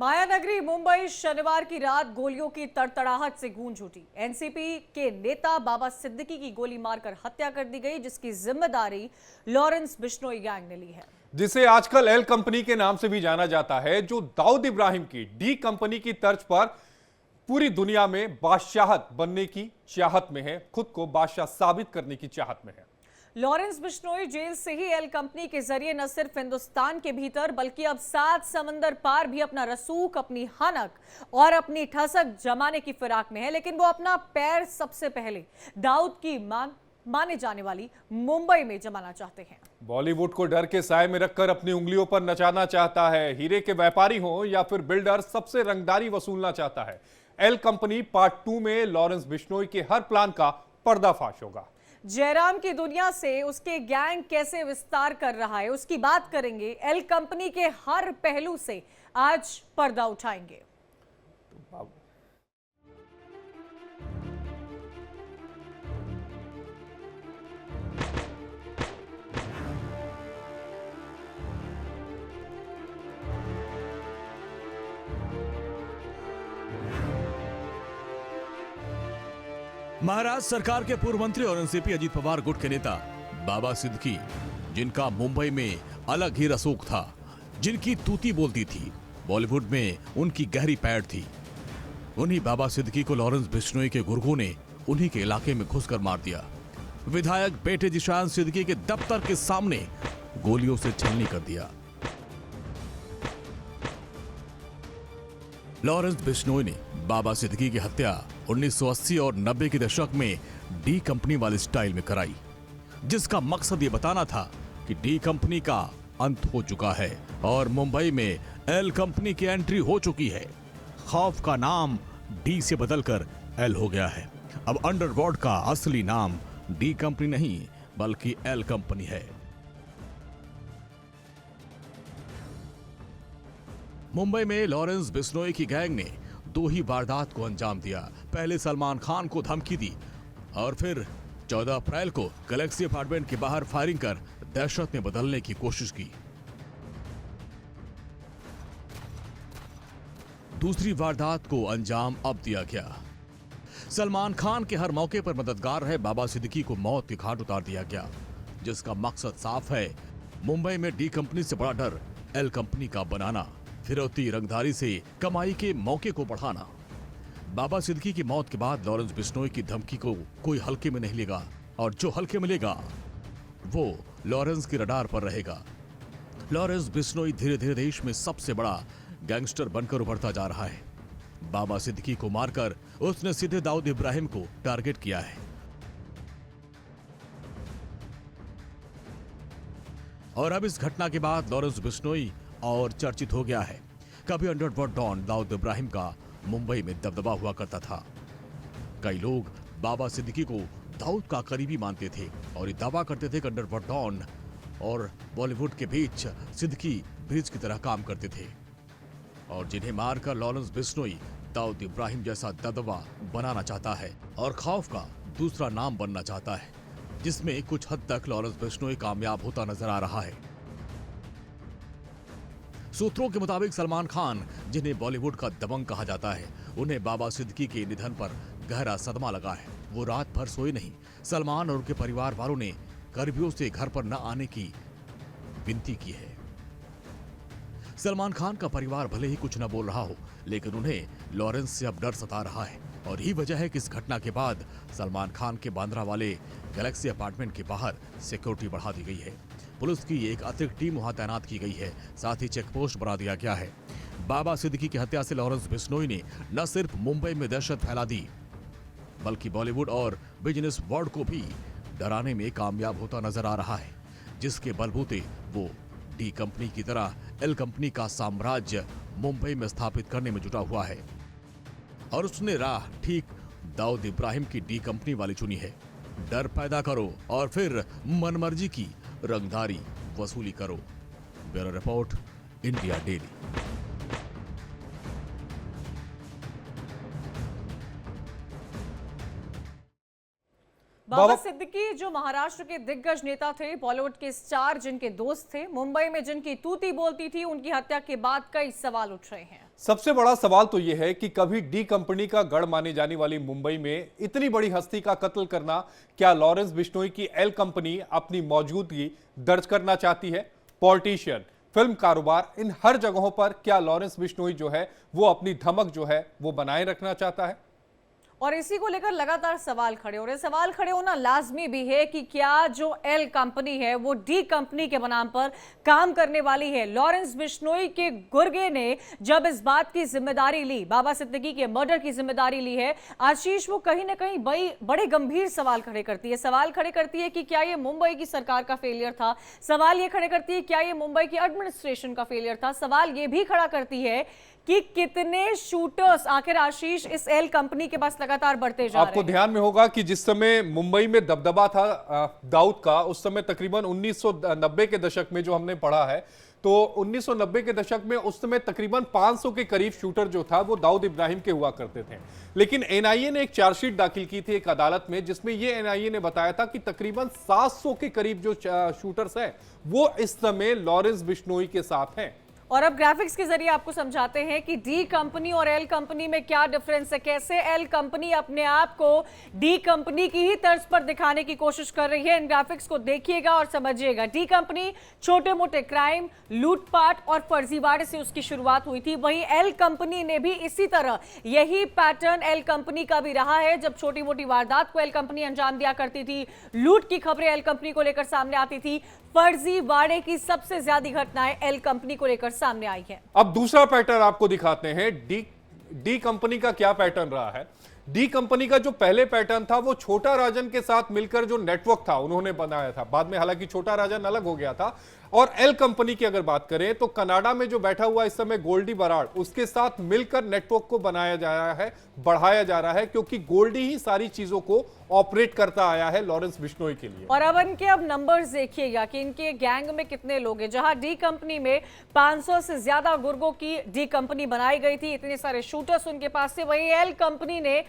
मायानगरी मुंबई शनिवार की रात गोलियों की तड़तड़ाहट से गूंज उठी। एनसीपी के नेता बाबा सिद्दीकी की गोली मारकर हत्या कर दी गई, जिसकी जिम्मेदारी लॉरेंस बिश्नोई गैंग ने ली है, जिसे आजकल एल कंपनी के नाम से भी जाना जाता है, जो दाऊद इब्राहिम की डी कंपनी की तर्ज पर पूरी दुनिया में बादशाहत बनने की चाहत में है, खुद को बादशाह साबित करने की चाहत में है। लॉरेंस बिश्नोई जेल से ही एल कंपनी के जरिए न सिर्फ हिंदुस्तान के भीतर बल्कि अब 7 समंदर पार भी अपना रसूख, अपनी हनक और अपनी ठसक जमाने की फिराक में है। लेकिन वो अपना पैर सबसे पहले दाऊद की माने जाने वाली मुंबई में जमाना चाहते हैं। बॉलीवुड को डर के साए में रखकर अपनी उंगलियों पर नचाना चाहता है। हीरे के व्यापारी हो या फिर बिल्डर, सबसे रंगदारी वसूलना चाहता है। एल कंपनी पार्ट 2 में लॉरेंस बिश्नोई के हर प्लान का पर्दाफाश होगा। जयराम की दुनिया से उसके गैंग कैसे विस्तार कर रहा है, उसकी बात करेंगे। एल कंपनी के हर पहलू से आज पर्दा उठाएंगे। महाराष्ट्र सरकार के पूर्व मंत्री और एनसीपी अजीत पवार गुट के नेता बाबा सिद्दीकी, जिनका मुंबई में अलग ही रसूख था, जिनकी तूती बोलती थी, बॉलीवुड में उनकी गहरी पैठ थी, उन्हीं बाबा सिद्दीकी को लॉरेंस बिश्नोई के गुर्गों ने उन्हीं के इलाके में घुसकर मार दिया। विधायक बेटे जिशान सिद्दीकी के दफ्तर के सामने गोलियों से छलनी कर दिया। लॉरेंस बिश्नोई ने बाबा सिद्दीकी की हत्या 1980 और 90 के दशक में डी कंपनी वाले स्टाइल में कराई, जिसका मकसद ये बताना था कि डी कंपनी का अंत हो चुका है और मुंबई में एल कंपनी की एंट्री हो चुकी है। खौफ का नाम डी से बदलकर एल हो गया है। अब अंडरवर्ल्ड का असली नाम डी कंपनी नहीं बल्कि एल कंपनी है। मुंबई में लॉरेंस बिश्नोई की गैंग ने 2 ही वारदात को अंजाम दिया। पहले सलमान खान को धमकी दी और फिर 14 अप्रैल को गैलेक्सी अपार्टमेंट के बाहर फायरिंग कर दहशत में बदलने की कोशिश की। दूसरी वारदात को अंजाम अब दिया गया। सलमान खान के हर मौके पर मददगार रहे बाबा सिद्दीकी को मौत के घाट उतार दिया गया, जिसका मकसद साफ है, मुंबई में डी कंपनी से बड़ा डर एल कंपनी का बनाना, फिरौती रंगधारी से कमाई के मौके को बढ़ाना। बाबा सिद्दीकी की मौत के बाद लॉरेंस बिश्नोई की धमकी को कोई हल्के में नहीं लेगा और जो हल्के में लेगा वो लॉरेंस की रडार पर रहेगा। लॉरेंस बिश्नोई धीरे धीरे देश में सबसे बड़ा गैंगस्टर बनकर उभरता जा रहा है। बाबा सिद्दीकी को मारकर उसने सीधे दाऊद इब्राहिम को टारगेट किया है। और अब इस घटना के बाद लॉरेंस बिश्नोई और चर्चित हो गया है। कभी अंडरवर्ल्ड डॉन दाऊद इब्राहिम का मुंबई में दबदबा हुआ करता था। कई लोग बाबा सिद्दीकी को दाऊद का करीबी मानते थे और ये दावा करते थे कि अंडरवर्ल्ड डॉन और बॉलीवुड के बीच सिद्दीकी ब्रिज की तरह काम करते थे और जिन्हें मारकर लॉरेंस बिश्नोई दाऊद इब्राहिम जैसा दबदबा बनाना चाहता है और खौफ का दूसरा नाम बनना चाहता है, जिसमें कुछ हद तक लॉरेंस बिश्नोई कामयाब होता नजर आ रहा है। सूत्रों के मुताबिक सलमान खान, जिन्हें बॉलीवुड का दबंग कहा जाता है, उन्हें बाबा सिद्दीकी के निधन पर गहरा सदमा लगा है। वो रात भर सोए नहीं। सलमान और उनके परिवार वालों ने करीबियों से घर पर न आने की विनती की है। सलमान खान का परिवार भले ही कुछ न बोल रहा हो, लेकिन उन्हें लॉरेंस से अब डर सता रहा है और यही वजह है कि इस घटना के बाद सलमान खान के बांद्रा वाले गैलेक्सी अपार्टमेंट के बाहर सिक्योरिटी बढ़ा दी गई है। पुलिस की एक अतिरिक्त टीम वहां तैनात की गई है, साथ ही चेक पोस्ट बना दिया गया है। बाबा सिद्दीकी की हत्या से लॉरेंस बिश्नोई ने न सिर्फ मुंबई में दहशत फैला दी, बल्कि बॉलीवुड और बिजनेस वर्ल्ड को भी डराने में कामयाब होता नजर आ रहा है, जिसके बलबूते वो डी कंपनी की तरह एल कंपनी का साम्राज्य मुंबई में स्थापित करने में जुटा हुआ है। और उसने राह ठीक दाऊद इब्राहिम की डी कंपनी वाली चुनी है। डर पैदा करो और फिर मनमर्जी की रंगधारी वसूली करो। Bureau report, India daily. Baba Siddique जो महाराष्ट्र के दिग्गज नेता थे, बॉलीवुड के स्टार जिनके दोस्त थे, मुंबई में जिनकी तूती बोलती थी, उनकी हत्या के बाद कई सवाल उठ रहे हैं। सबसे बड़ा सवाल तो यह है कि कभी डी कंपनी का गढ़ मानी जाने वाली मुंबई में इतनी बड़ी हस्ती का कत्ल करना, क्या लॉरेंस बिश्नोई की एल कंपनी अपनी मौजूदगी दर्ज करना चाहती है? पॉलिटिशियन, फिल्म कारोबार, इन हर जगहों पर क्या लॉरेंस बिश्नोई जो है वो अपनी धमक जो है वो बनाए रखना चाहता है? और इसी को लेकर लगातार सवाल खड़े हो रहे हैं। सवाल खड़े होना लाजमी भी है कि क्या जो एल कंपनी है वो डी कंपनी के बनाम पर काम करने वाली है। लॉरेंस बिश्नोई के गुर्गे ने जब इस बात की जिम्मेदारी ली, बाबा सिद्दीकी के मर्डर की जिम्मेदारी ली है, आशीष, वो कहीं ना कहीं बड़े गंभीर सवाल खड़े करती है। सवाल खड़े करती है कि क्या ये मुंबई की सरकार का फेलियर था? सवाल ये खड़े करती है क्या ये मुंबई की एडमिनिस्ट्रेशन का फेलियर था? सवाल ये भी खड़ा करती है कि कितने शूटर्स आखिर आशीष इस एल कंपनी के पास लगातार बढ़ते जा रहे हैं। आपको ध्यान में होगा कि जिस समय मुंबई में दबदबा था दाऊद का, उस समय तकरीबन 1990 के दशक में जो हमने पढ़ा है, तो 1990 के दशक में उस समय तकरीबन 500 के करीब शूटर जो था वो दाऊद इब्राहिम के हुआ करते थे। लेकिन एनआईए ने एक चार्जशीट दाखिल की थी एक अदालत में, जिसमें ये एनआईए ने बताया था कि तकरीबन 700 के करीब जो शूटर्स हैं वो इस समय लॉरेंस बिश्नोई के साथ हैं। और अब ग्राफिक्स के जरिए आपको समझाते हैं कि डी कंपनी और एल कंपनी में क्या डिफरेंस है, कैसे एल कंपनी अपने आप को डी कंपनी की ही तर्ज पर दिखाने की कोशिश कर रही है। इन ग्राफिक्स को देखिएगा और समझिएगा। डी कंपनी छोटे मोटे क्राइम, लूटपाट और फर्जीवाड़े से उसकी शुरुआत हुई थी। वहीं एल कंपनी ने भी इसी तरह, यही पैटर्न एल कंपनी का भी रहा है। जब छोटी मोटी वारदात को एल कंपनी अंजाम दिया करती थी, लूट की खबरें एल कंपनी को लेकर सामने आती थी, फर्जीवाड़े की सबसे ज्यादा घटनाएं एल कंपनी को लेकर सामने आई है। अब दूसरा पैटर्न आपको दिखाते हैं। डी कंपनी का क्या पैटर्न रहा है। डी कंपनी का जो पहले पैटर्न था वो छोटा राजन के साथ मिलकर जो नेटवर्क था उन्होंने बनाया था। बाद में हालांकि छोटा राजन अलग हो गया था। और एल कंपनी की अगर बात करें तो कनाडा में जो बैठा हुआ इस समय गोल्डी बराड़, उसके साथ मिलकर नेटवर्क को बनाया जा रहा है, बढ़ाया जा रहा है, क्योंकि गोल्डी ही सारी चीजों को ऑपरेट करता आया है लॉरेंस बिश्नोई के लिए। और अब इनके नंबर्स देखिएगा कि इनके गैंग में कितने लोग हैं। जहां डी कंपनी में 500 से ज्यादा गुर्गों की डी कंपनी बनाई गई थी, इतने सारे शूटर्स उनके पास थे, वहीं एल कंपनी ने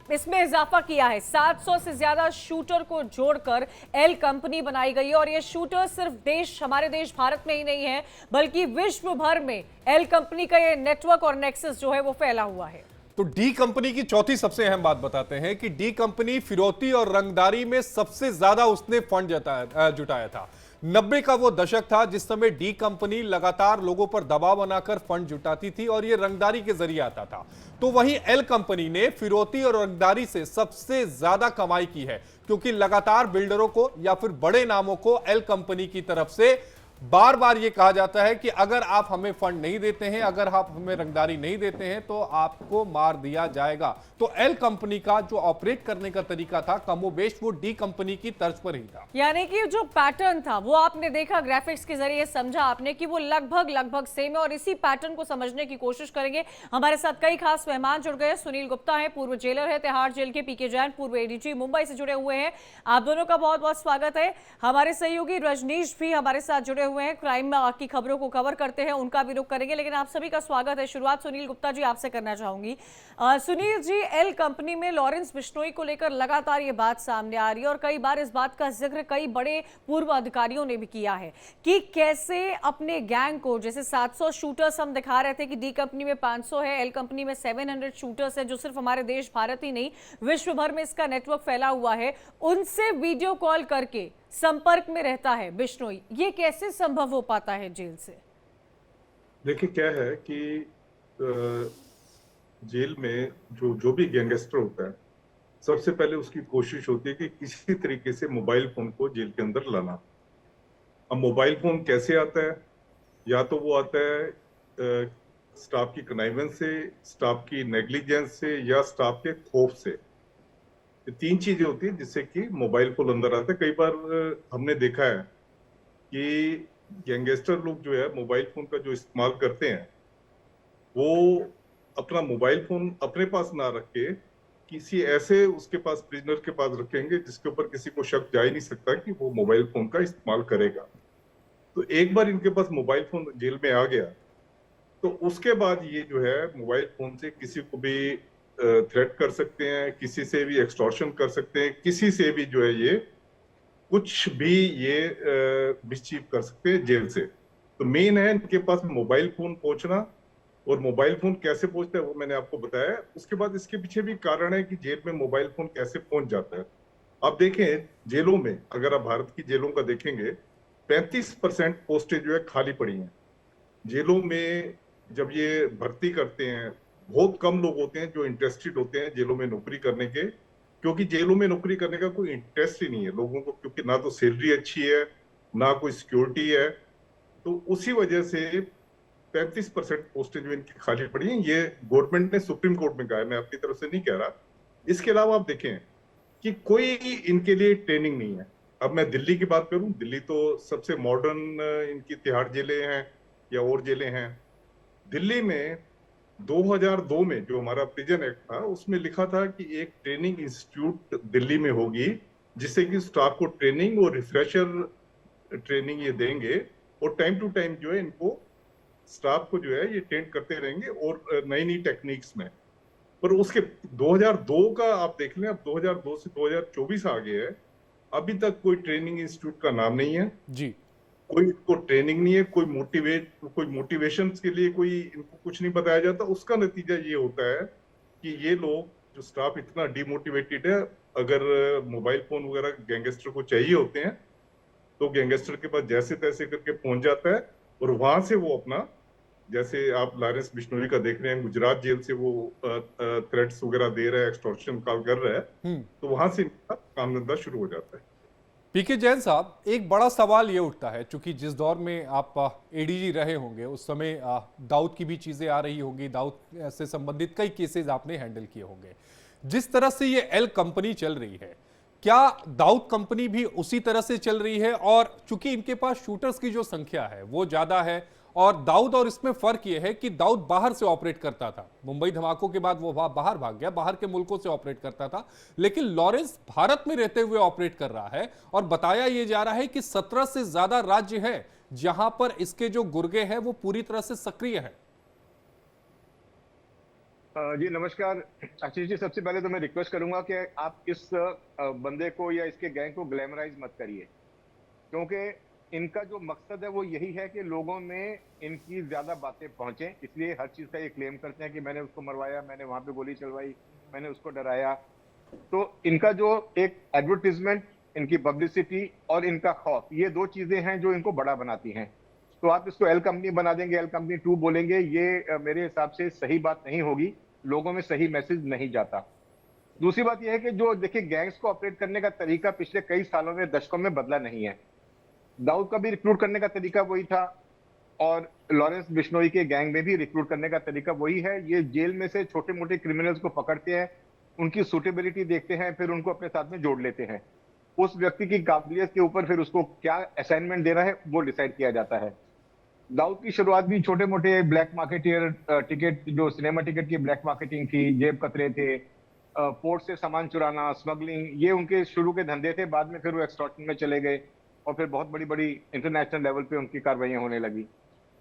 इसमें इजाफा किया है। 700 से ज्यादा शूटर को जोड़कर एल कंपनी बनाई गई है। और ये शूटर सिर्फ हमारे देश भारत में ही नहीं है, बल्कि विश्व भर में एल कंपनी का ये नेटवर्क और नेक्सस जो है वो फैला हुआ है। तो डी कंपनी की चौथी सबसे अहम बात बताते हैं कि डी कंपनी फिरौती और रंगदारी में सबसे ज्यादा उसने फंड जुटाया था। 90 का वो दशक था जिस समय डी कंपनी लगातार लोगों पर दबाव बनाकर फंड जुटाती थी और ये रंगदारी के जरिए आता था। तो वहीं एल कंपनी ने फिरौती और रंगदारी से सबसे ज्यादा कमाई की है, क्योंकि लगातार बिल्डरों को या फिर बड़े नामों को एल कंपनी की तरफ से बार बार ये कहा जाता है कि अगर आप हमें फंड नहीं देते हैं, अगर आप हमें रंगदारी नहीं देते हैं तो आपको मार दिया जाएगा। तो एल कंपनी का जो ऑपरेट करने का तरीका था कमोबेश वो डी कंपनी की तर्ज पर ही था। यानी कि जो पैटर्न था वो आपने देखा, ग्राफिक्स के जरिए समझा आपने कि वो लगभग सेम है। और इसी पैटर्न को समझने की कोशिश करेंगे। हमारे साथ कई खास मेहमान जुड़ गए। सुनील गुप्ता है, पूर्व जेलर है तिहाड़ जेल के, पीके जैन पूर्व एडीजी मुंबई से जुड़े हुए हैं। आप दोनों का बहुत बहुत स्वागत है। हमारे सहयोगी रजनीश भी हमारे साथ जुड़े हुए हैं, क्राइम की खबरों को कवर करते हैं, उनका भी रुख करेंगे। लेकिन आप सभी का स्वागत है। शुरुआत सुनील गुप्ता जी आपसे करना चाहूंगी। सुनील जी, एल कंपनी में लॉरेंस बिश्नोई को लेकर लगातार ये बात सामने आ रही है और कई बार इस बात का जिक्र कई बड़े पूर्व अधिकारियों ने भी किया है कि कैसे अपने गैंग को, जैसे 700 शूटर्स हम दिखा रहे थे कि डी कंपनी में 500 है, एल कंपनी में 700 शूटर्स है, जो सिर्फ हमारे देश भारत ही नहीं विश्व भर में इसका नेटवर्क फैला हुआ है, उनसे वीडियो कॉल करके संपर्क में रहता है बिश्नोई। ये कैसे संभव हो पाता है जेल से? देखिए क्या है कि जेल में जो भी गैंगस्टर होता है, सबसे पहले उसकी कोशिश होती है कि किसी तरीके से मोबाइल फोन को जेल के अंदर लाना। अब मोबाइल फोन कैसे आता है? या तो वो आता है स्टाफ की कनाइवेंस से, स्टाफ की नेग्लिजेंस से, या स्टाफ के खौफ से। ये तीन चीजें होती है जिससे कि मोबाइल फोन अंदर आता है। कई बार हमने देखा है कि गैंगस्टर लोग जो है मोबाइल फोन का जो इस्तेमाल करते हैं, वो अपना मोबाइल फोन अपने पास ना रख के किसी ऐसे उसके पास प्रिजनर के पास रखेंगे जिसके ऊपर किसी को शक जा ही नहीं सकता कि वो मोबाइल फोन का इस्तेमाल करेगा। तो एक बार इनके पास मोबाइल फोन जेल में आ गया तो उसके बाद ये जो है मोबाइल फोन से किसी को भी थ्रेट कर सकते हैं, किसी से भी एक्सटॉर्शन कर सकते हैं, किसी से भी जो है ये कुछ भी ये मिसचीव कर सकते हैं जेल से। तो मेन है इनके पास मोबाइल फोन पहुंचना, और मोबाइल फोन कैसे पहुंचता है वो मैंने आपको बताया। उसके बाद इसके पीछे भी कारण है कि जेल में मोबाइल फोन कैसे पहुंच जाता है। आप देखें जेलों में, अगर आप भारत की जेलों का देखेंगे, 35% पोस्टें जो है खाली पड़ी हैं जेलों में। जब ये भर्ती करते हैं, बहुत कम लोग होते हैं जो इंटरेस्टेड होते हैं जेलों में नौकरी करने के, क्योंकि जेलों में नौकरी करने का कोई इंटरेस्ट ही नहीं है लोगों को, क्योंकि ना तो सैलरी अच्छी है, ना कोई सिक्योरिटी है। तो उसी वजह से 35% पोस्टें जो इनकी खाली पड़ी हैं, ये गवर्नमेंट ने सुप्रीम कोर्ट में कहा है, मैं अपनी तरफ से नहीं कह रहा। इसके अलावा आप देखें कि कोई इनके लिए ट्रेनिंग नहीं है। अब मैं दिल्ली की बात करूं, दिल्ली तो सबसे मॉडर्न इनकी तिहाड़ जेलें हैं या और जेलें हैं। दिल्ली में 2002 में जो हमारा प्रिजन एक्ट था, उसमें लिखा था कि एक ट्रेनिंग इंस्टीट्यूट दिल्ली में होगी, जिससे कि स्टाफ को ट्रेनिंग और रिफ्रेशर ट्रेनिंग ये देंगे, और टाइम टू टाइम जो है इनको स्टाफ को जो है ये ट्रेन करते रहेंगे और नई नई टेक्निक्स में। पर उसके 2002 का आप देख लें, अब 2002 से 2024 आ गया है, अभी तक कोई ट्रेनिंग इंस्टीट्यूट का नाम नहीं है जी। कोई इनको ट्रेनिंग नहीं है, कोई मोटिवेशन के लिए कोई इनको कुछ नहीं बताया जाता। उसका नतीजा ये होता है कि ये लोग जो स्टाफ इतना डिमोटिवेटेड है, अगर मोबाइल फोन वगैरह गैंगस्टर को चाहिए होते हैं तो गैंगस्टर के पास जैसे तैसे करके पहुंच जाता है, और वहां से वो अपना, जैसे आप लॉरेंस बिश्नोई का देख रहे हैं, गुजरात जेल से वो थ्रेट्स वगैरह दे रहा है, एक्सटॉर्शन कॉल कर रहा है, तो वहां से इनका काम धंधा शुरू हो जाता है। पीके जैन साहब, एक बड़ा सवाल ये उठता है, चूंकि जिस दौर में आप एडीजी रहे होंगे उस समय दाऊद की भी चीजें आ रही होंगी, दाऊद से संबंधित कई केसेस आपने हैंडल किए होंगे। जिस तरह से ये एल कंपनी चल रही है, क्या दाऊद कंपनी भी उसी तरह से चल रही है? और चूंकि इनके पास शूटर्स की जो संख्या है वो ज्यादा है, और दाऊद और इसमें फर्क यह है कि दाऊद बाहर से ऑपरेट करता था, मुंबई धमाकों के बाद वो बाहर भाग गया, बाहर के मुल्कों से ऑपरेट करता था, लेकिन लॉरेंस भारत में रहते हुए ऑपरेट कर रहा है। और बताया यह जा रहा है कि 17 से ज्यादा राज्य है जहां पर इसके जो गुर्गे हैं वो पूरी तरह से सक्रिय है। जी नमस्कार आशीष जी। सबसे पहले तो मैं रिक्वेस्ट करूंगा कि आप इस बंदे को या इसके गैंग को ग्लैमराइज मत करिए, क्योंकि इनका जो मकसद है वो यही है कि लोगों में इनकी ज्यादा बातें पहुंचे, इसलिए हर चीज का ये क्लेम करते हैं कि मैंने उसको मरवाया, मैंने वहां पे गोली चलवाई, मैंने उसको डराया। तो इनका जो एक एडवर्टीजमेंट, इनकी पब्लिसिटी और इनका खौफ, ये दो चीजें हैं जो इनको बड़ा बनाती हैं। तो आप इसको एल कंपनी बना देंगे, एल कंपनी 2 बोलेंगे, ये मेरे हिसाब से सही बात नहीं होगी, लोगों में सही मैसेज नहीं जाता। दूसरी बात यह है कि जो देखिए गैंग्स को ऑपरेट करने का तरीका पिछले कई सालों में, दशकों में बदला नहीं है। दाऊद का भी रिक्रूट करने का तरीका वही था, और लॉरेंस बिश्नोई के गैंग में भी रिक्रूट करने का तरीका वही है। ये जेल में से छोटे मोटे क्रिमिनल्स को पकड़ते हैं, उनकी सूटेबिलिटी देखते हैं, फिर उनको अपने साथ में जोड़ लेते हैं। उस व्यक्ति की काबिलियत के ऊपर फिर उसको क्या असाइनमेंट देना है वो डिसाइड किया जाता है। दाऊद की शुरुआत भी छोटे मोटे ब्लैक मार्केटियर टिकट, जो सिनेमा टिकट की ब्लैक मार्केटिंग थी, जेब कतरे थे, पोर्ट से सामान चुराना, स्मगलिंग, ये उनके शुरू के धंधे थे। बाद में फिर वो एक्सटॉर्शन में चले गए और फिर बहुत बड़ी बड़ी इंटरनेशनल लेवल पे उनकी कार्रवाइयां होने लगी।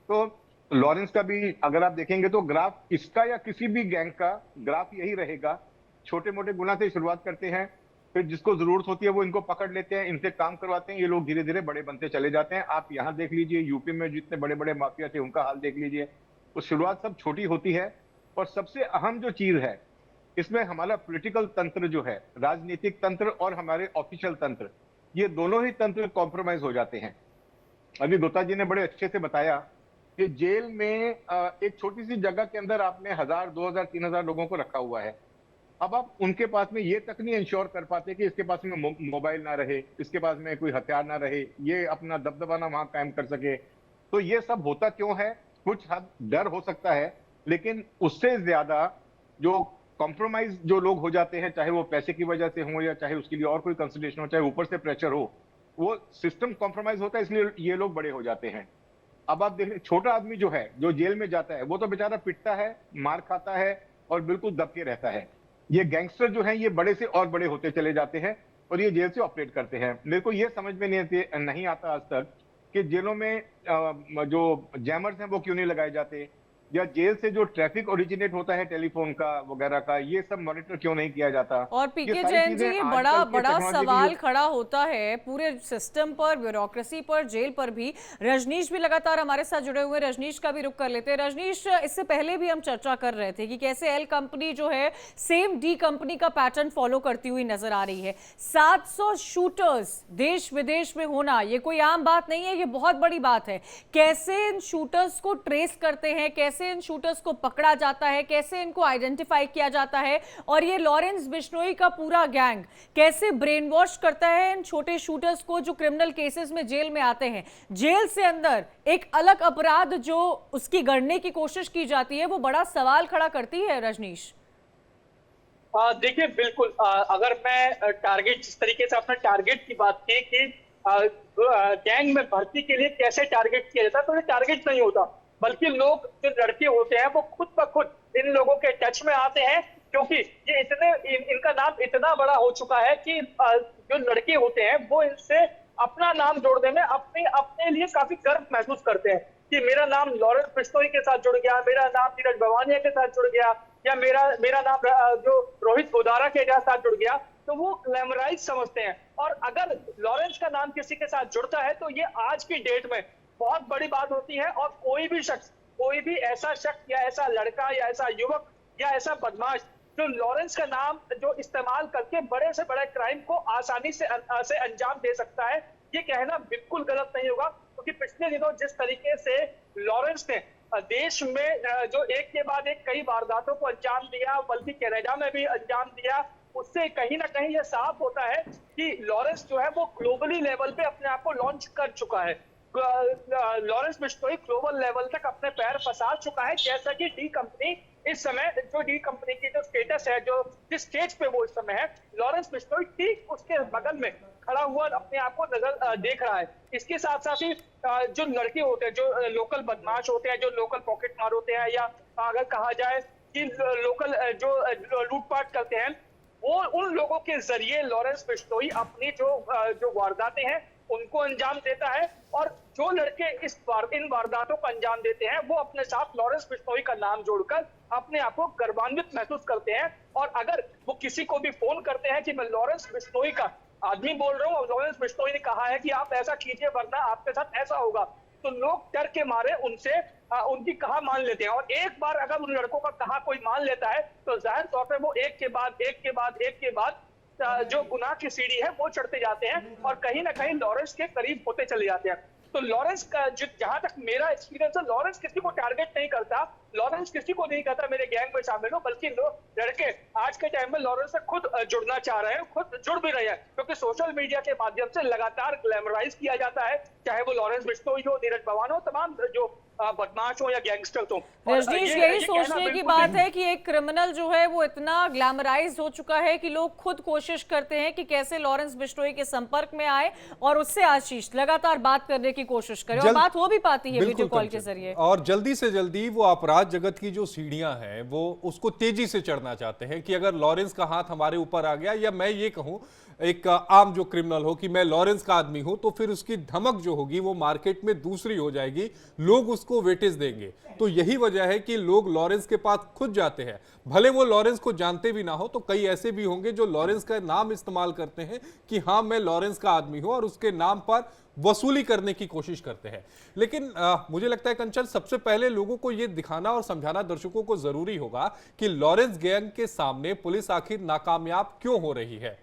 तो लॉरेंस का भी अगर आप देखेंगे तो ग्राफ, इसका या किसी भी गैंग का ग्राफ यही रहेगा। छोटे मोटे गुना से शुरुआत करते हैं, फिर जिसको जरूरत होती है वो इनको पकड़ लेते हैं, इनसे काम करवाते हैं, ये लोग धीरे धीरे बड़े बनते चले जाते हैं। आप यहाँ देख लीजिए, यूपी में जितने बड़े बड़े माफिया थे उनका हाल देख लीजिए। तो शुरुआत सब छोटी होती है, और सबसे अहम जो चीज है इसमें हमारा पॉलिटिकल तंत्र जो है, राजनीतिक तंत्र और हमारे ऑफिशियल तंत्र, ये दोनों ही तंत्र कॉम्प्रोमाइज हो जाते हैं। अभी गुप्ता जी ने बड़े अच्छे से बताया कि जेल में एक छोटी सी जगह के अंदर आपने 1000, 2000, 3000 लोगों को रखा हुआ है। अब आप उनके पास में ये तक नहीं इंश्योर कर पाते कि इसके पास में मोबाइल ना रहे, इसके पास में कोई हथियार ना रहे, ये अपना दबदबा ना वहां कायम कर सके। तो ये सब होता क्यों है? कुछ हद डर हो सकता है, लेकिन उससे ज्यादा जो कॉम्प्रोमाइज जो लोग हो जाते हैं, चाहे वो पैसे की वजह से हो या चाहे उसके लिए और कोई कंसिडरेशन हो, चाहे ऊपर से प्रेशर हो, वो सिस्टम कॉम्प्रोमाइज होता है, इसलिए ये लोग बड़े हो जाते हैं। अब आप देखें, छोटा आदमी जो है, जो जेल में जाता है, वो तो बेचारा पिटता है, मार खाता है और बिल्कुल दबके रहता है। ये गैंगस्टर जो हैं, ये बड़े से और बड़े होते चले जाते हैं और ये जेल से ऑपरेट करते हैं। मेरे को ये समझ में नहीं आता आज तक कि जेलों में जो जैमर्स हैं वो क्यों नहीं लगाए जाते, या जेल से जो ट्रैफिक ओरिजिनेट होता है टेलीफोन का वगैरह का, ये सब मॉनिटर क्यों नहीं किया जाता? और ये पीके सारी जैन जी, चीजें ये आजकल बड़ा के बड़ा टेक्नोलॉजी के सवाल युग खड़ा होता है पूरे सिस्टम पर, ब्यूरोक्रेसी पर, जेल पर भी। रजनीश भी लगातार हमारे साथ जुड़े हुए हैं, रजनीश का भी रुख कर लेते हैं। रजनीश, इससे पहले भी हम चर्चा कर रहे थे कि कैसे एल कंपनी जो है सेम डी कंपनी का पैटर्न फॉलो करती हुई नजर आ रही है। 700 शूटर्स देश विदेश में होना ये कोई आम बात नहीं है, ये बहुत बड़ी बात है। कैसे इन शूटर्स को ट्रेस करते हैं, कैसे इन शूटर्स को पकड़ा जाता है, कैसे इनको आइडेंटिफाई किया जाता है, और ये लॉरेंस बिश्नोई का पूरा गैंग कैसे ब्रेन वॉश करता है इन छोटे शूटर्स को जो क्रिमिनल केसेस में जेल में आते हैं। जेल से अंदर एक अलग अपराध जो उसकी गढ़ने की कोशिश की जाती है, वो बड़ा सवाल खड़ा करती है। रजनीश, देखिए बिल्कुल, अगर मैं टारगेट, जिस तरीके से आपने टारगेट की बात की कि गैंग में भर्ती के लिए कैसे टारगेट किया जाता है, तो ये टारगेट नहीं होता, बल्कि लोग जो लड़के होते हैं वो खुद ब खुद इन लोगों के टच में आते हैं, क्योंकि ये इनका नाम इतना बड़ा हो चुका है कि जो लड़के होते हैं वो इनसे अपना नाम जोड़ने में अपने लिए काफी गर्व महसूस करते हैं कि मेरा नाम लॉरेंस बिश्नोई के साथ जुड़ गया, मेरा नाम नीरज भवानिया के साथ जुड़ गया, या मेरा नाम जो रोहित गोदारा के साथ जुड़ गया, तो वो ग्लैमराइज समझते हैं। और अगर लॉरेंस का नाम किसी के साथ जुड़ता है तो ये आज की डेट में बहुत बड़ी बात होती है, और कोई भी ऐसा शख्स या ऐसा लड़का या ऐसा युवक या ऐसा बदमाश जो लॉरेंस का नाम जो इस्तेमाल करके बड़े से बड़े क्राइम को आसानी से अंजाम दे सकता है, ये कहना बिल्कुल गलत नहीं होगा। क्योंकि पिछले दिनों जिस तरीके से लॉरेंस ने देश में जो एक के बाद एक कई वारदातों को अंजाम दिया, बल्कि कनाडा में भी अंजाम दिया, उससे कहीं ना कहीं यह साफ होता है कि लॉरेंस जो है वो ग्लोबली लेवल पे अपने आप को लॉन्च कर चुका है। लॉरेंस बिश्नोई ग्लोबल लेवल तक अपने पैर फंसा चुका है, जैसा कि डी कंपनी इस समय, जो डी कंपनी की जो स्टेटस है, जो जिस स्टेज पे वो इस समय है, लॉरेंस बिश्नोई ठीक उसके बगल में खड़ा हुआ अपने आप को नजर देख रहा है। इसके साथ साथ ही जो लड़के होते हैं, जो लोकल बदमाश होते हैं, जो लोकल पॉकेट मार होते हैं, या अगर कहा जाए कि लोकल जो लूटपाट करते हैं, वो उन लोगों के जरिए लॉरेंस बिश्नोई अपनी जो वारदातें हैं उनको अंजाम देता है। और जो लड़के इन वारदातों को अंजाम देते हैं वो अपने साथ लॉरेंस बिश्नोई का नाम जोड़कर अपने आप को गर्वान्वित महसूस करते हैं। और अगर वो किसी को भी फोन करते हैं कि मैं लॉरेंस बिश्नोई का आदमी बोल रहा हूँ और लॉरेंस बिश्नोई ने कहा है कि आप ऐसा कीजिए वरना आपके साथ ऐसा होगा, तो लोग डर के मारे उनसे उनकी कहा मान लेते हैं। और एक बार अगर उन लड़कों का कहा कोई मान लेता है तो जाहिर तौर पर वो एक के बाद जो गुनाह की सीढ़ी है वो चढ़ते जाते हैं और कहीं ना कहीं लॉरेंस के करीब होते चले जाते हैं। तो लॉरेंस का जहां तक मेरा एक्सपीरियंस है, लॉरेंस किसी को टारगेट नहीं करता, लॉरेंस किसी को नहीं कहता मेरे गैंग में शामिल हो, बल्कि लड़के आज के टाइम में लॉरेंस से खुद जुड़ना चाह रहे हैं, खुद जुड़ भी रहे हैं, क्योंकि सोशल मीडिया के माध्यम से लगातार ग्लैमराइज किया जाता है, चाहे वो लॉरेंस बिश्नोई हो, नीरज भवान हो, तमाम जो बदमाश हो या गैंगस्टर हो। रजनीश, यही सोचने की बात है कि एक क्रिमिनल जो है वो इतना ग्लैमराइज हो चुका है कि लोग खुद कोशिश करते हैं कि कैसे लॉरेंस बिश्नोई के संपर्क में आए और उससे आशीष लगातार बात करने की कोशिश करे, और बात हो भी पाती है वीडियो कॉल के जरिए। और जल्दी से जल्दी वो अपराध जगत की जो सीढ़ियां हैं वो उसको तेजी से चढ़ना चाहते हैं कि अगर लॉरेंस का हाथ हमारे ऊपर आ गया, या मैं ये कहूं एक आम जो क्रिमिनल हो कि मैं लॉरेंस का आदमी हूं, तो फिर उसकी धमक जो होगी वो मार्केट में दूसरी हो जाएगी, लोग उसको वेटेज देंगे। तो यही वजह है कि लोग लॉरेंस के पास खुद जाते हैं, भले वो लॉरेंस को जानते भी ना हो। तो कई ऐसे भी होंगे जो लॉरेंस का नाम इस्तेमाल करते हैं कि हाँ मैं लॉरेंस का आदमी हूं, और उसके नाम पर वसूली करने की कोशिश करते हैं। लेकिन मुझे लगता है कंचन, सबसे पहले लोगों को यह दिखाना और समझाना दर्शकों को जरूरी होगा कि लॉरेंस गैंग के सामने पुलिस आखिर नाकामयाब क्यों हो रही है,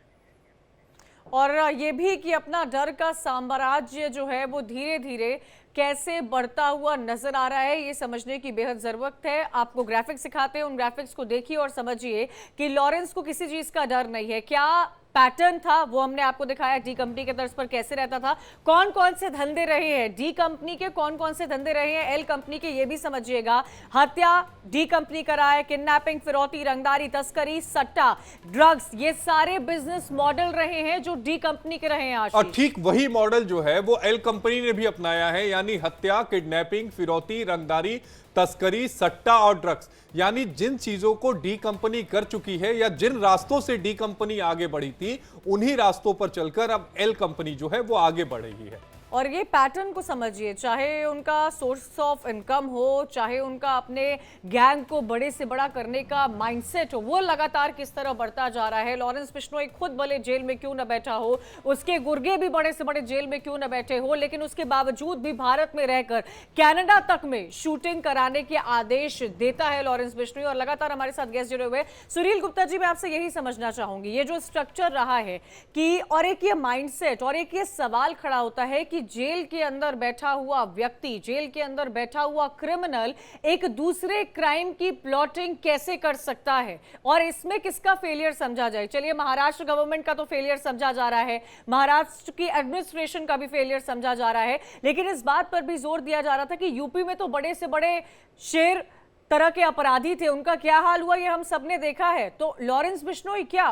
और ये भी कि अपना डर का साम्राज्य जो है वो धीरे धीरे कैसे बढ़ता हुआ नजर आ रहा है, ये समझने की बेहद जरूरत है। आपको ग्राफिक्स सिखाते हैं, उन ग्राफिक्स को देखिए और समझिए कि लॉरेंस को किसी चीज का डर नहीं है। क्या पैटर्न था वो हमने आपको दिखाया, डी कंपनी के तर्ज पर कैसे रहता था, कौन कौन से धंधे रहे हैं डी कंपनी के, कौन कौन से धंधे रहे हैं एल कंपनी के, ये भी समझिएगा। हत्या डी कंपनी करा है, किडनैपिंग, फिरौती, रंगदारी, तस्करी, सट्टा, ड्रग्स, ये सारे बिजनेस मॉडल रहे हैं जो डी कंपनी के रहे हैं। और ठीक वही मॉडल जो है वो एल कंपनी ने भी अपनाया है, यानी हत्या, किडनैपिंग, फिरौती, रंगदारी, तस्करी, सट्टा और ड्रग्स। यानी जिन चीजों को डी कंपनी कर चुकी है या जिन रास्तों से डी कंपनी आगे बढ़ी थी, उन्हीं रास्तों पर चलकर अब एल कंपनी जो है वो आगे बढ़ रही है। और ये पैटर्न को समझिए, चाहे उनका सोर्स ऑफ इनकम हो, चाहे उनका अपने गैंग को बड़े से बड़ा करने का माइंडसेट हो, वो लगातार किस तरह बढ़ता जा रहा है। लॉरेंस बिश्नोई खुद भले जेल में क्यों न बैठा हो, उसके गुर्गे भी बड़े से बड़े जेल में क्यों न बैठे हो, लेकिन उसके बावजूद भी भारत में रहकर कनाडा तक में शूटिंग कराने के आदेश देता है लॉरेंस बिश्नोई। और लगातार हमारे साथ गेस्ट जुड़े हुए। सुनील गुप्ता जी, मैं आपसे यही समझना चाहूंगी, ये जो स्ट्रक्चर रहा है कि, और एक ये माइंडसेट, और एक ये सवाल खड़ा होता है कि जेल के अंदर बैठा हुआ व्यक्ति, जेल के अंदर बैठा हुआ क्रिमिनल एक दूसरे क्राइम की प्लॉटिंग कैसे कर सकता है, और इसमें किसका फेलियर समझा जाए। चलिए, महाराष्ट्र गवर्नमेंट का तो फेलियर समझा जा रहा है, महाराष्ट्र की एडमिनिस्ट्रेशन का भी फेलियर समझा जा रहा है, लेकिन इस बात पर भी जोर दिया जा रहा था कि यूपी में तो बड़े से बड़े शेर तरह के अपराधी थे, उनका क्या हाल हुआ ये हम सबने देखा है। तो लॉरेंस बिश्नोई क्या?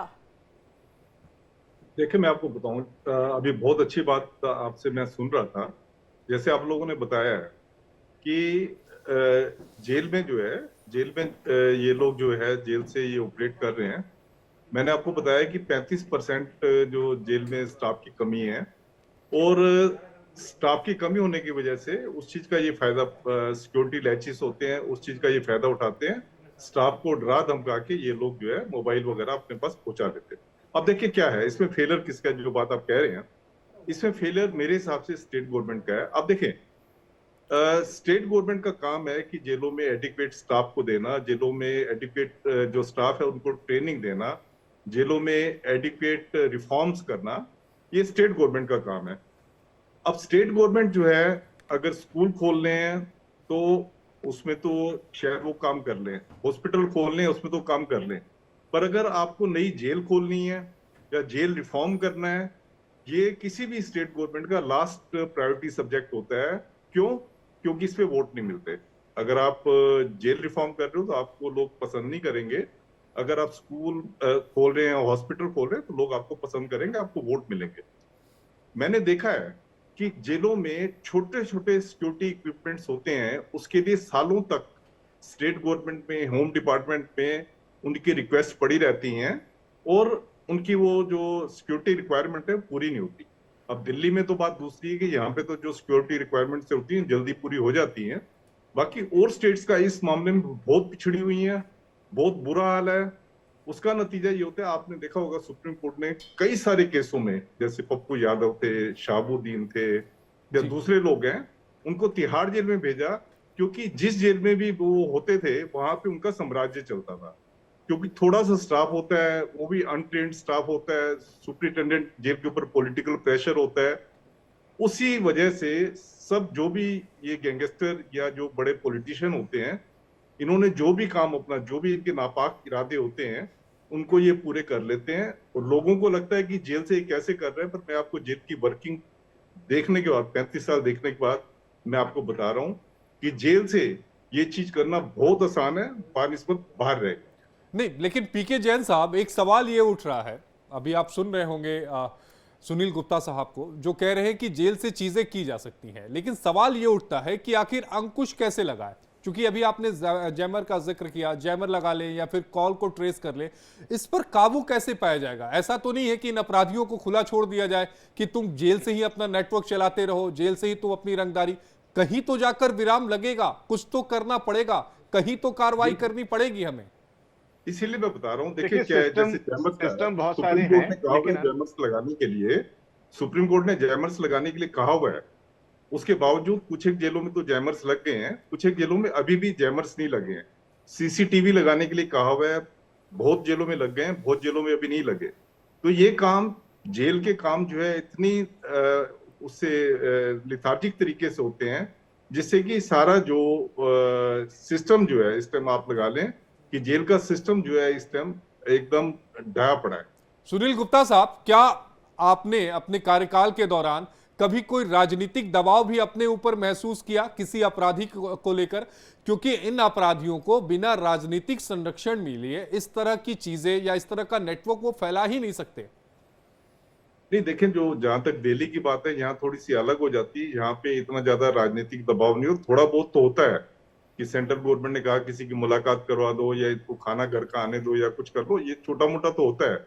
देखिए, मैं आपको बताऊं, अभी बहुत अच्छी बात आपसे मैं सुन रहा था। जैसे आप लोगों ने बताया है कि जेल में जो है, जेल में ये लोग जो है जेल से ये ऑपरेट कर रहे हैं। मैंने आपको बताया कि 35% जो जेल में स्टाफ की कमी है, और स्टाफ की कमी होने की वजह से उस चीज का ये फायदा, सिक्योरिटी लैचेस होते हैं, उस चीज का ये फायदा उठाते हैं। स्टाफ को डरा धमका के ये लोग जो है मोबाइल वगैरह अपने पास पहुंचा देते हैं। अब देखिए क्या है इसमें फेलियर किसका, जो बात आप कह रहे हैं, इसमें फेलियर मेरे हिसाब से स्टेट गवर्नमेंट का है। अब देखें, स्टेट गवर्नमेंट का काम है कि जेलों में एडिक्वेट स्टाफ को देना, जेलों में एडिक्वेट जो स्टाफ है उनको ट्रेनिंग देना, जेलों में एडिक्वेट रिफॉर्म्स करना, ये स्टेट गवर्नमेंट का काम है। अब स्टेट गवर्नमेंट जो है अगर स्कूल खोलने हैं तो उसमें तो शायद वो काम कर लें, हॉस्पिटल खोलने हैं उसमें तो काम कर लें, पर अगर आपको नई जेल खोलनी है या जेल रिफॉर्म करना है, ये किसी भी स्टेट गवर्नमेंट का लास्ट प्रायोरिटी सब्जेक्ट होता है। क्यों? क्योंकि इस पे वोट नहीं मिलते। अगर आप जेल रिफॉर्म कर रहे हो तो आपको लोग पसंद नहीं करेंगे, अगर आप स्कूल खोल रहे हैं, हॉस्पिटल खोल रहे हैं, तो लोग आपको पसंद करेंगे, आपको वोट मिलेंगे। मैंने देखा है कि जेलों में छोटे छोटे सिक्योरिटी इक्विपमेंट्स होते हैं, उसके लिए सालों तक स्टेट गवर्नमेंट में, होम डिपार्टमेंट में उनकी रिक्वेस्ट पड़ी रहती हैं, और उनकी वो जो सिक्योरिटी रिक्वायरमेंट है पूरी नहीं होती। अब दिल्ली में तो बात दूसरी है कि यहाँ पे तो जो सिक्योरिटी रिक्वायरमेंट्स होती हैं जल्दी पूरी हो जाती हैं। बाकी और स्टेट्स का इस मामले में बहुत पिछड़ी हुई हैं, बहुत बुरा हाल है। उसका नतीजा ये होता है, आपने देखा होगा सुप्रीम कोर्ट ने कई सारे केसों में, जैसे पप्पू यादव थे, शाहबुद्दीन थे या दूसरे लोग हैं, उनको तिहाड़ जेल में भेजा, क्योंकि जिस जेल में भी वो होते थे वहां पे उनका साम्राज्य चलता था। क्योंकि थोड़ा सा स्टाफ होता है, वो भी अनट्रेन्ड स्टाफ होता है, सुपरिटेंडेंट जेल के ऊपर पॉलिटिकल प्रेशर होता है, उसी वजह से सब जो भी ये गैंगस्टर या जो बड़े पॉलिटिशियन होते हैं, इन्होंने जो भी काम अपना, जो भी इनके नापाक इरादे होते हैं, उनको ये पूरे कर लेते हैं। और लोगों को लगता है कि जेल से ये कैसे कर रहे हैं, पर मैं आपको जेल की वर्किंग देखने के बाद, 35 साल देखने के बाद मैं आपको बता रहा हूं कि जेल से ये चीज करना बहुत आसान है, बानिस्बत बाहर रहे। नहीं, लेकिन पीके जैन साहब, एक सवाल ये उठ रहा है, अभी आप सुन रहे होंगे सुनील गुप्ता साहब को, जो कह रहे हैं कि जेल से चीजें की जा सकती हैं, लेकिन सवाल ये उठता है कि आखिर अंकुश कैसे लगाए। क्योंकि अभी आपने जैमर का जिक्र किया, जैमर लगा लें या फिर कॉल को ट्रेस कर लें, इस पर काबू कैसे पाया जाएगा? ऐसा तो नहीं है कि इन अपराधियों को खुला छोड़ दिया जाए कि तुम जेल से ही अपना नेटवर्क चलाते रहो, जेल से ही तुम अपनी रंगदारी, कहीं तो जाकर विराम लगेगा, कुछ तो करना पड़ेगा, कहीं तो कार्रवाई करनी पड़ेगी हमें। इसीलिए मैं बता रहा हूँ, देखिए क्या है, जैसे सिस्टम बहुत सारे सुप्रीम कोर्ट हैं, ने कहा हुआ है लेकिन जैमर्स लगाने के लिए, सुप्रीम कोर्ट ने जैमर्स लगाने के लिए कहा हुआ है, उसके बावजूद कुछ एक जेलों में तो जैमर्स लग गए हैं, कुछ एक जेलों में अभी भी जैमर्स नहीं लगे हैं। सीसीटीवी लगाने के लिए कहा हुआ है, बहुत जेलों में लग गए हैं, बहुत जेलों में अभी नहीं लगे। तो ये काम, जेल के काम जो है इतनी उससे लिथार्जिक तरीके से होते हैं, जिससे कि सारा जो सिस्टम जो है, इस टाइम आप लगा लें कि जेल का सिस्टम जो है इस टाइम एकदम ढहा पड़ा है। सुनील गुप्ता साहब, क्या आपने अपने कार्यकाल के दौरान कभी कोई राजनीतिक दबाव भी अपने ऊपर महसूस किया किसी अपराधी को लेकर? क्योंकि इन अपराधियों को बिना राजनीतिक संरक्षण मिले इस तरह की चीजें या इस तरह का नेटवर्क वो फैला ही नहीं सकते। नहीं, देखें, जो जहां तक दिल्ली की बात है, यहाँ थोड़ी सी अलग हो जाती है। यहाँ पे इतना ज्यादा राजनीतिक दबाव नहीं हो, थोड़ा बहुत तो होता है कि सेंट्रल गवर्नमेंट ने कहा किसी की मुलाकात करवा दो या इसको खाना घर का आने दो या कुछ कर लो, ये छोटा मोटा तो होता है।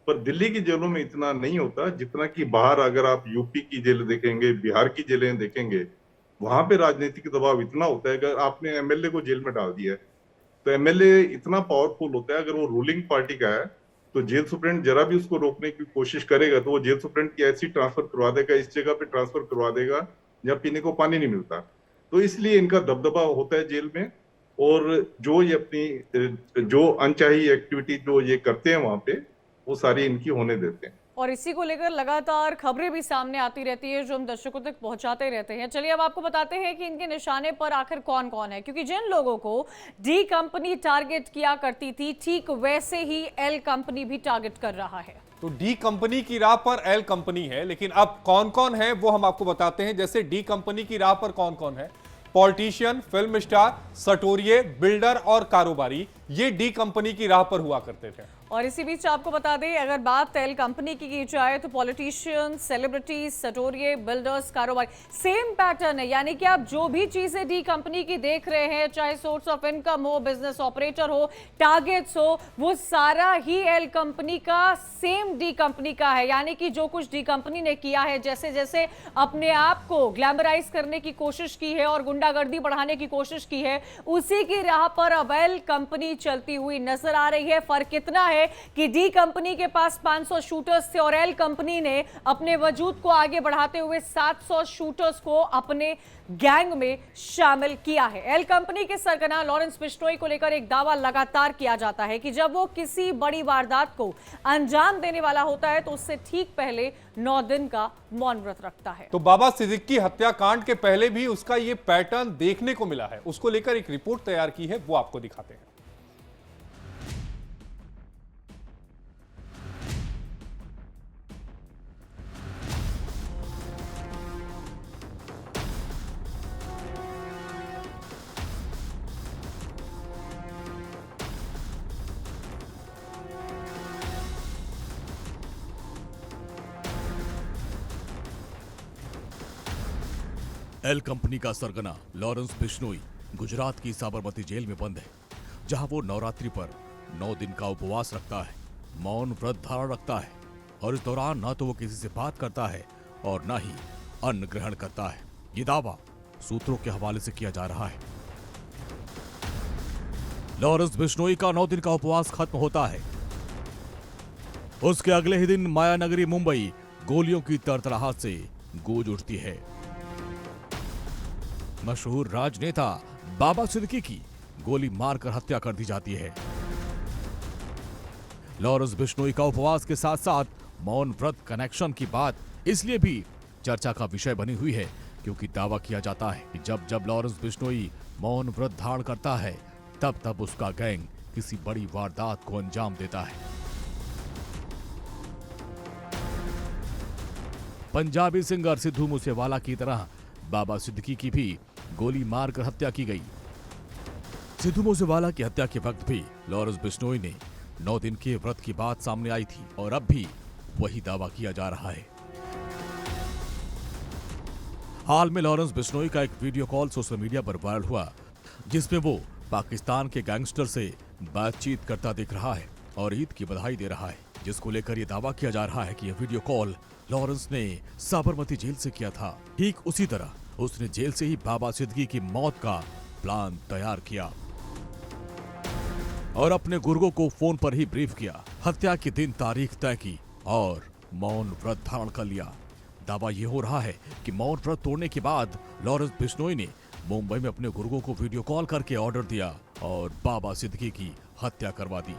पर दिल्ली की जेलों में इतना नहीं होता जितना कि बाहर अगर आप यूपी की जेल देखेंगे, बिहार की जेलें देखेंगे, वहां पे राजनीतिक दबाव इतना होता है। अगर आपने एमएलए को जेल में डाल दिया है तो एमएलए इतना पावरफुल होता है, अगर वो रूलिंग पार्टी का है तो जेल सुप्रीडेंट जरा भी उसको रोकने की कोशिश करेगा तो वो जेल सुप्रीडेंट की ऐसी ट्रांसफर करवा देगा, इस जगह पे ट्रांसफर करवा देगा जहाँ पीने को पानी नहीं मिलता। तो इसलिए इनका दबदबा होता है जेल में। और जो ये अपनी जो अनचाही एक्टिविटी जो ये करते हैं वहां पे, वो सारी इनकी होने देते हैं। और इसी को लेकर लगातार खबरें भी सामने आती रहती है जो हम दर्शकों तक पहुंचाते रहते हैं। चलिए अब आपको बताते हैं कि इनके निशाने पर आखिर कौन कौन है, क्योंकि जिन लोगों को डी कंपनी टारगेट किया करती थी ठीक वैसे ही एल कंपनी भी टारगेट कर रहा है। तो डी कंपनी की राह पर एल कंपनी है, लेकिन अब कौन कौन है वो हम आपको बताते हैं। जैसे डी कंपनी की राह पर कौन कौन है, पॉलिटिशियन, फिल्म स्टार, सटोरिये, बिल्डर और कारोबारी, ये डी कंपनी की राह पर हुआ करते थे। और इसी बीच आपको बता दें, अगर बात एल कंपनी की जाए तो पॉलिटिशियन, सेलिब्रिटीज, सटोरिये, बिल्डर्स, कारोबारी, सेम पैटर्न है। यानी कि आप जो भी चीजें डी कंपनी की देख रहे हैं, चाहे सोर्स ऑफ इनकम हो, बिजनेस ऑपरेटर हो, टारगेट्स हो, वो सारा ही एल कंपनी का सेम डी कंपनी का है। यानी कि जो कुछ डी कंपनी ने किया है, जैसे जैसे अपने आप को ग्लैमराइज करने की कोशिश की है और गुंडागर्दी बढ़ाने की कोशिश की है, उसी की राह पर अब एल कंपनी चलती हुई नजर आ रही है। फर्क इतना है कि डी कंपनी के पास 500 शूटर्स थे और एल कंपनी ने अपने वजूद को आगे बढ़ाते हुए 700 शूटर्स को अपने गैंग में शामिल किया है। एल कंपनी के सरगना लॉरेंस बिश्नोई को लेकर एक दावा लगातार किया जाता है कि जब वो किसी बड़ी वारदात को अंजाम देने वाला होता है तो उससे ठीक पहले 9 दिन का मौन व्रत रखता है। तो बाबा सिद्दीकी हत्याकांड के पहले भी उसका ये पैटर्न देखने को मिला है। उसको लेकर एक रिपोर्ट तैयार की है, वो आपको दिखाते हैं। एल कंपनी का सरगना लॉरेंस बिश्नोई गुजरात की साबरमती जेल में बंद है, जहां वो नवरात्रि पर 9 दिन का उपवास रखता है, मौन व्रत धारण रखता है और इस दौरान न तो वो किसी से बात करता है और न ही अन्न ग्रहण करता है। ये दावा सूत्रों के हवाले से किया जा रहा है। लॉरेंस बिश्नोई का 9 दिन का उपवास खत्म होता है। उसके अगले ही दिन मायानगरी मुंबई गोलियों की तरतराहट से गूंज उठती है। मशहूर राजनेता बाबा सिद्दीकी की गोली मारकर हत्या कर दी जाती है। लॉरेंस बिश्नोई का उपवास के साथ साथ मौन व्रत कनेक्शन की बात इसलिए भी चर्चा का विषय बनी हुई है क्योंकि दावा किया जाता है कि जब जब लॉरेंस बिश्नोई मौन व्रत धारण करता है तब तब उसका गैंग किसी बड़ी वारदात को अंजाम देता है। पंजाबी सिंगर सिद्धू मूसेवाला की तरह बाबा सिद्दीकी की भी गोली मारकर हत्या की गई। सिद्धू मूसेवाला की हत्या के वक्त भी लॉरेंस बिश्नोई ने 9 दिन के व्रत की बात सामने आई थी और अब भी वही दावा किया जा रहा है। हाल में लॉरेंस बिश्नोई का एक वीडियो कॉल सोशल मीडिया पर वायरल हुआ जिसमें वो पाकिस्तान के गैंगस्टर से बातचीत करता दिख रहा है और ईद की बधाई दे रहा है, जिसको लेकर यह दावा किया जा रहा है कि यह वीडियो कॉल लॉरेंस ने साबरमती जेल से किया था। ठीक उसी तरह उसने जेल से ही बाबा सिद्दीकी की मौत का प्लान तैयार किया और अपने गुर्गों को फोन पर ही ब्रीफ किया, हत्या की दिन तारीख तय की और मौन व्रत धारण कर लिया। दावा यह हो रहा है कि मौन व्रत तोड़ने के बाद लॉरेंस बिश्नोई ने मुंबई में अपने गुर्गों को वीडियो कॉल करके ऑर्डर दिया और बाबा सिद्दीकी की हत्या करवा दी।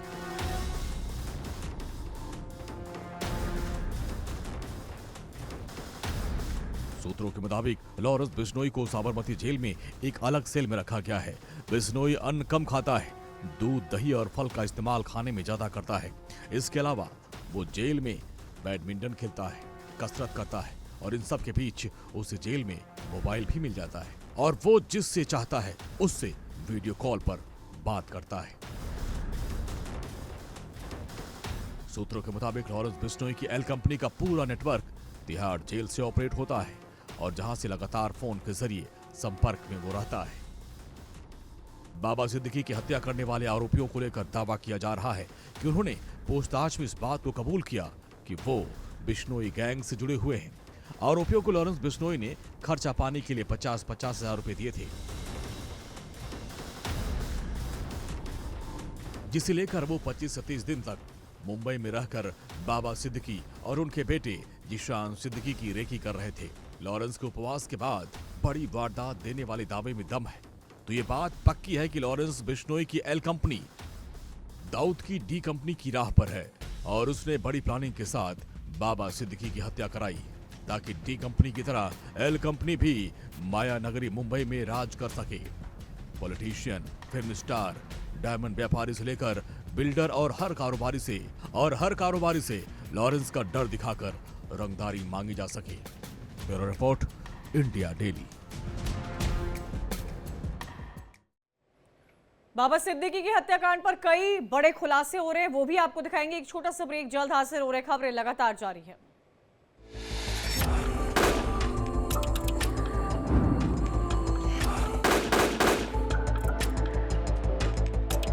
सूत्रों के मुताबिक लॉरेंस बिश्नोई को साबरमती जेल में एक अलग सेल में रखा गया है। बिश्नोई अन्न कम खाता है, दूध, दही और फल का इस्तेमाल खाने में ज्यादा करता है। इसके अलावा वो जेल में बैडमिंटन खेलता है, कसरत करता है और इन सब के बीच उसे जेल में मोबाइल भी मिल जाता है और वो जिससे चाहता है उससे वीडियो कॉल पर बात करता है। सूत्रों के मुताबिक लॉरेंस बिश्नोई की एल कंपनी का पूरा नेटवर्क तिहाड़ जेल से ऑपरेट होता है और जहां से लगातार फोन के जरिए संपर्क में वो रहता है। बाबा सिद्दीकी की हत्या करने वाले आरोपियों को लेकर दावा किया जा रहा है कि उन्होंने पूछताछ में इस बात को कबूल किया कि वो बिश्नोई गैंग से जुड़े हुए हैं। आरोपियों को लॉरेंस बिश्नोई ने खर्चा पाने के लिए 50-50 हजार रुपए दिए थे, जिसे लेकर वो 25 से 30 दिन तक मुंबई में रहकर बाबा सिद्दीकी और उनके बेटे जिशान सिद्दीकी की रेकी कर रहे थे। लॉरेंस के उपवास के बाद बड़ी वारदात देने वाले दावे में दम है, तो ये बात पक्की है कि लॉरेंस बिश्नोई की एल कंपनी दाऊद की डी कंपनी की राह पर है और उसने बड़ी प्लानिंग के साथ बाबा सिद्दीकी की हत्या कराई ताकि डी कंपनी की तरह एल कंपनी भी माया नगरी मुंबई में राज कर सके। पॉलिटिशियन, फिल्म स्टार, डायमंड व्यापारी से लेकर बिल्डर और हर कारोबारी से लॉरेंस का डर दिखाकर रंगदारी मांगी जा सके। Bureau report, India daily. Baba Siddique की हत्याकांड पर कई बड़े खुलासे हो रहे हैं, वो भी आपको दिखाएंगे। एक छोटा सा ब्रेक जल्द हासिल हो रहे, खबरें लगातार जारी है।